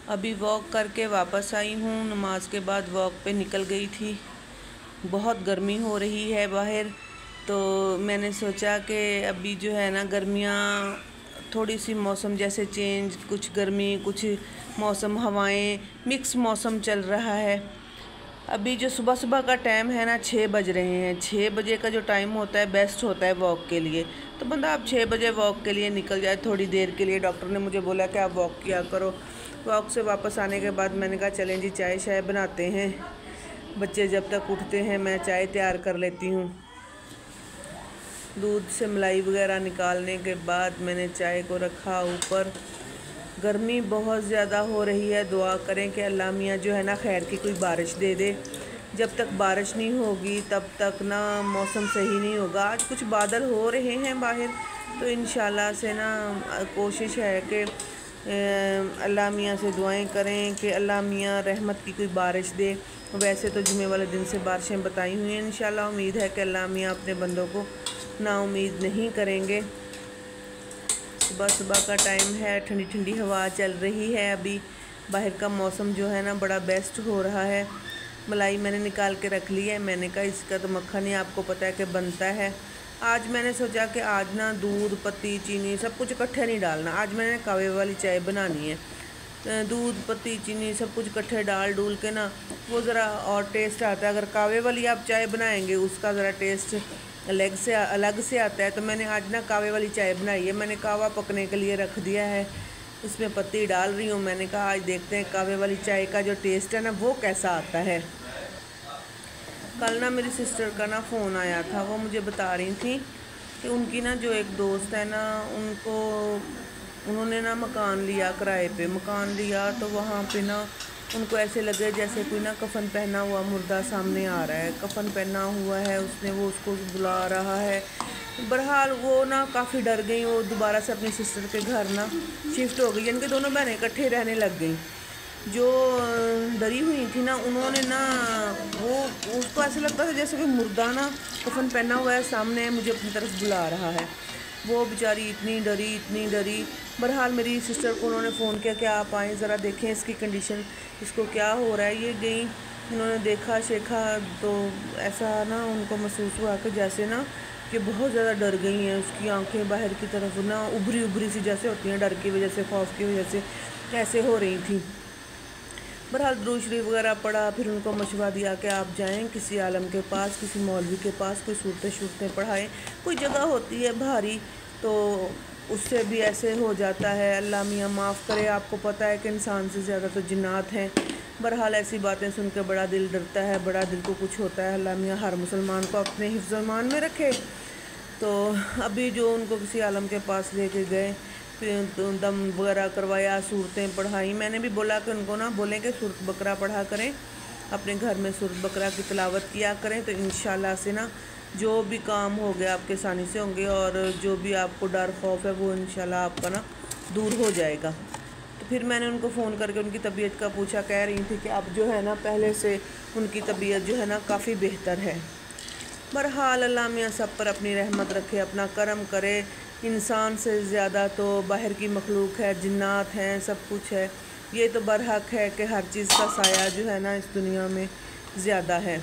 अभी वॉक करके वापस आई हूँ। नमाज के बाद वॉक पे निकल गई थी। बहुत गर्मी हो रही है बाहर, तो मैंने सोचा कि अभी जो है ना गर्मियाँ थोड़ी सी मौसम जैसे चेंज, कुछ गर्मी कुछ मौसम हवाएं मिक्स मौसम चल रहा है। अभी जो सुबह सुबह का टाइम है ना, 6 बज रहे हैं। 6 बजे का जो टाइम होता है बेस्ट होता है वॉक के लिए। तो बंदा आप 6 बजे वॉक के लिए निकल जाए थोड़ी देर के लिए। डॉक्टर ने मुझे बोला कि आप वॉक किया करो। वॉक से वापस आने के बाद मैंने कहा चलें जी चाय शाय बनाते हैं। बच्चे जब तक उठते हैं मैं चाय तैयार कर लेती हूँ। दूध से मलाई वगैरह निकालने के बाद मैंने चाय को रखा ऊपर। गर्मी बहुत ज़्यादा हो रही है। दुआ करें कि अल्लाह मियाँ जो है ना खैर की कोई बारिश दे दे। जब तक बारिश नहीं होगी तब तक ना मौसम सही नहीं होगा। आज कुछ बादल हो रहे हैं बाहर, तो इंशाल्लाह से ना कोशिश है कि अल्लाह मियाँ से दुआएं करें कि अल्लाह मियाँ रहमत की कोई बारिश दे। वैसे तो जुमे वाले दिन से बारिशें बताई हुई हैं। इंशाल्लाह उम्मीद है कि अल्लाह मियाँ अपने बंदों को नाउम्मीद नहीं करेंगे। सुबह सुबह का टाइम है, ठंडी ठंडी हवा चल रही है। अभी बाहर का मौसम जो है ना बड़ा बेस्ट हो रहा है। मलाई मैंने निकाल के रख ली है। मैंने कहा इसका तो मक्खन ही आपको पता है कि बनता है। आज मैंने सोचा कि आज ना दूध पत्ती चीनी सब कुछ इकट्ठे नहीं डालना। आज मैंने कावे वाली चाय बनानी है। दूध पत्ती चीनी सब कुछ इकट्ठे डाल डूल के ना वो ज़रा और टेस्ट आता है। अगर कावे वाली आप चाय बनाएंगे उसका ज़रा टेस्ट अलग से आता है। तो मैंने आज ना कावे वाली चाय बनाई है। मैंने कावा पकने के लिए रख दिया है, इसमें पत्ती डाल रही हूँ। मैंने कहा आज देखते हैं कावे वाली चाय का जो टेस्ट है ना वो कैसा आता है। कल ना मेरी सिस्टर का ना फ़ोन आया था। वो मुझे बता रही थी कि उनकी ना जो एक दोस्त है ना उन्होंने ना मकान लिया किराए पे। मकान लिया तो वहाँ पे ना उनको ऐसे लगे जैसे कोई ना कफन पहना हुआ मुर्दा सामने आ रहा है। कफन पहना हुआ है उसने, वो उसको बुला रहा है। बहरहाल वो ना काफ़ी डर गई। वो दोबारा से अपनी सिस्टर के घर ना शिफ्ट हो गई। इनके दोनों बहनें इकट्ठे रहने लग गई। जो डरी हुई थी ना उन्होंने ना वो उसको ऐसे लगता था जैसे कोई मुर्दा ना कफन पहना हुआ है सामने, मुझे अपनी तरफ बुला रहा है। वो बेचारी इतनी डरी। बहरहाल मेरी सिस्टर को उन्होंने फ़ोन किया कि आप आएँ ज़रा देखें इसकी कंडीशन, इसको क्या हो रहा है। ये गई, उन्होंने देखा शेखा तो ऐसा ना उनको महसूस हुआ कि जैसे ना कि बहुत ज़्यादा डर गई हैं। उसकी आंखें बाहर की तरफ ना उभरी सी जैसे होती हैं, डर की वजह से, खौफ की वजह से ऐसे हो रही थी। बहरहाल दुरूद शरीफ वगैरह पढ़ा। फिर उनको मशवरा दिया कि आप जाएं किसी आलम के पास, किसी मौलवी के पास, कोई सूरतें पढ़ाएं। कोई जगह होती है भारी तो उससे भी ऐसे हो जाता है। अल्लाह मियाँ माफ़ करे। आपको पता है कि इंसान से ज़्यादा तो जिन्नात हैं। बहरहाल ऐसी बातें सुन के बड़ा दिल डरता है, बड़ा दिल को कुछ होता है। अल्लाह मियाँ हर मुसलमान को अपने हिफ्ज़-ओ-ईमान में रखे। तो अभी जो उनको किसी आलम के पास लेके गए, फिर तो दम वगैरह करवाया, सूरतें पढ़ाई। मैंने भी बोला कि उनको ना बोलें कि सूरत बकरा पढ़ा करें, अपने घर में सूरत बकरा की तिलावत किया करें। तो इंशाल्लाह से ना जो भी काम हो गया आपके आसानी से होंगे, और जो भी आपको डर खौफ है वो इंशाल्लाह आपका ना दूर हो जाएगा। तो फिर मैंने उनको फ़ोन करके उनकी तबीयत का पूछा। कह रही थी कि अब जो है ना पहले से उनकी तबीयत जो है ना काफ़ी बेहतर है। बहरहाल अल्लाह मियाँ सब पर अपनी रहमत रखे, अपना करम करे। इंसान से ज़्यादा तो बाहर की मखलूक है, जिन्नात हैं, सब कुछ है। ये तो बरहक है कि हर चीज़ का साया जो है ना इस दुनिया में ज़्यादा है।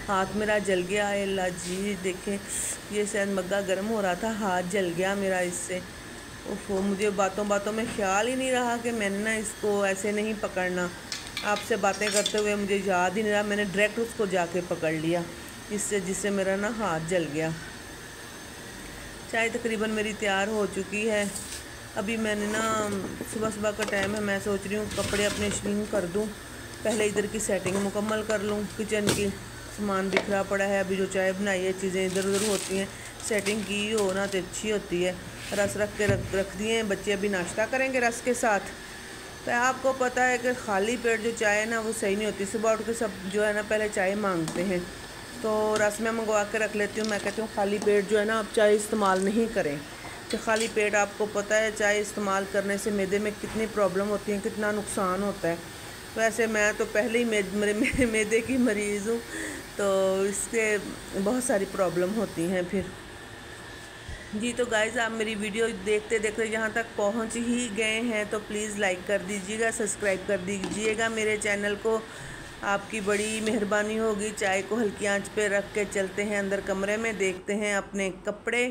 हाथ मेरा जल गया है अल्लाह जी, देखें ये शायद मग्गा गर्म हो रहा था, हाथ जल गया मेरा इससे। ओहो, मुझे बातों बातों में ख्याल ही नहीं रहा कि मैंने ना इसको ऐसे नहीं पकड़ना। आपसे बातें करते हुए मुझे याद ही नहीं रहा, मैंने डायरेक्ट उसको जाके पकड़ लिया जिससे मेरा ना हाथ जल गया। चाय तकरीबन मेरी तैयार हो चुकी है। अभी मैंने ना सुबह सुबह का टाइम है, मैं सोच रही हूँ कपड़े अपने श्रिंक कर दूँ, पहले इधर की सेटिंग मुकम्मल कर लूँ। किचन की सामान बिखरा पड़ा है, अभी जो चाय बनाई है चीज़ें इधर उधर होती हैं। सेटिंग की हो ना तो अच्छी होती है। रस रख दिए हैं, बच्चे अभी नाश्ता करेंगे रस के साथ। तो आपको पता है कि खाली पेट जो चाय है ना वो सही नहीं होती। सुबह उठ के सब जो है ना पहले चाय मांगते हैं, तो रस में मंगवा के रख लेती हूँ। मैं कहती हूँ खाली पेट जो है ना आप चाय इस्तेमाल नहीं करें। कि खाली पेट आपको पता है चाय इस्तेमाल करने से मैदे में कितनी प्रॉब्लम होती है, कितना नुकसान होता है। वैसे मैं तो पहले ही मैदे की मरीज़ हूँ, तो इससे बहुत सारी प्रॉब्लम होती हैं। फिर जी तो गाइज़, आप मेरी वीडियो देखते देखते यहाँ तक पहुँच ही गए हैं तो प्लीज़ लाइक कर दीजिएगा, सब्सक्राइब कर दीजिएगा मेरे चैनल को। आपकी बड़ी मेहरबानी होगी। चाय को हल्की आंच पे रख के चलते हैं अंदर कमरे में, देखते हैं अपने कपड़े।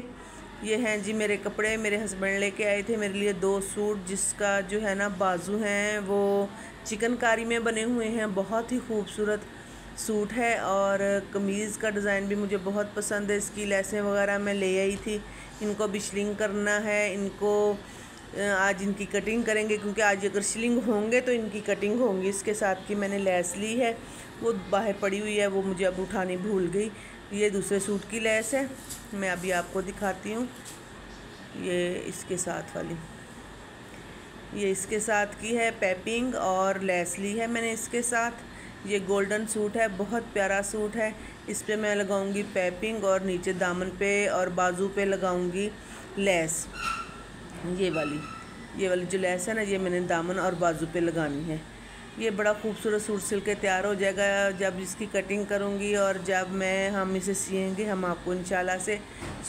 ये हैं जी मेरे कपड़े, मेरे हस्बैंड लेके आए थे मेरे लिए 2 सूट, जिसका जो है ना बाजू हैं वो चिकनकारी में बने हुए हैं। बहुत ही खूबसूरत सूट है और कमीज़ का डिज़ाइन भी मुझे बहुत पसंद है। इसकी लेसें वगैरह मैं ले आई थी। इनको भी शिलिंग करना है। इनको आज इनकी कटिंग करेंगे, क्योंकि आज अगर शिलिंग होंगे तो इनकी कटिंग होंगी। इसके साथ की मैंने लेस ली है, वो बाहर पड़ी हुई है, वो मुझे अब उठानी भूल गई। ये दूसरे सूट की लेस है, मैं अभी आपको दिखाती हूँ। ये इसके साथ वाली, ये इसके साथ की है पैपिंग और लेस ली है मैंने इसके साथ। ये गोल्डन सूट है, बहुत प्यारा सूट है। इस पे मैं लगाऊंगी पैपिंग और नीचे दामन पे और बाजू पे लगाऊंगी लेस। ये वाली जो लेस है ना, ये मैंने दामन और बाजू पे लगानी है। ये बड़ा खूबसूरत सूट सिल के तैयार हो जाएगा जब इसकी कटिंग करूँगी, और जब हम इसे सिएंगे हम आपको इंशाल्लाह से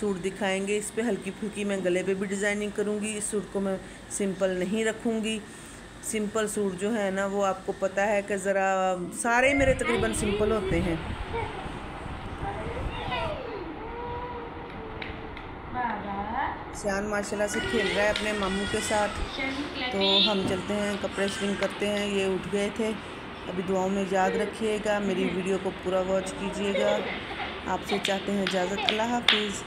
सूट दिखाएंगे। इस पे हल्की फुल्की मैं गले पे भी डिज़ाइनिंग करूँगी। इस सूट को मैं सिंपल नहीं रखूँगी। सिंपल सूट जो है ना, वो आपको पता है कि ज़रा सारे मेरे तकरीबन सिंपल होते हैं। शान माशाल्लाह से खेल रहा है अपने मामू के साथ। तो हम चलते हैं, कपड़े स्टिंग करते हैं। ये उठ गए थे। अभी दुआओं में याद रखिएगा, मेरी वीडियो को पूरा वॉच कीजिएगा। आपसे चाहते हैं इजाज़त। अल्लाह हाफिज़।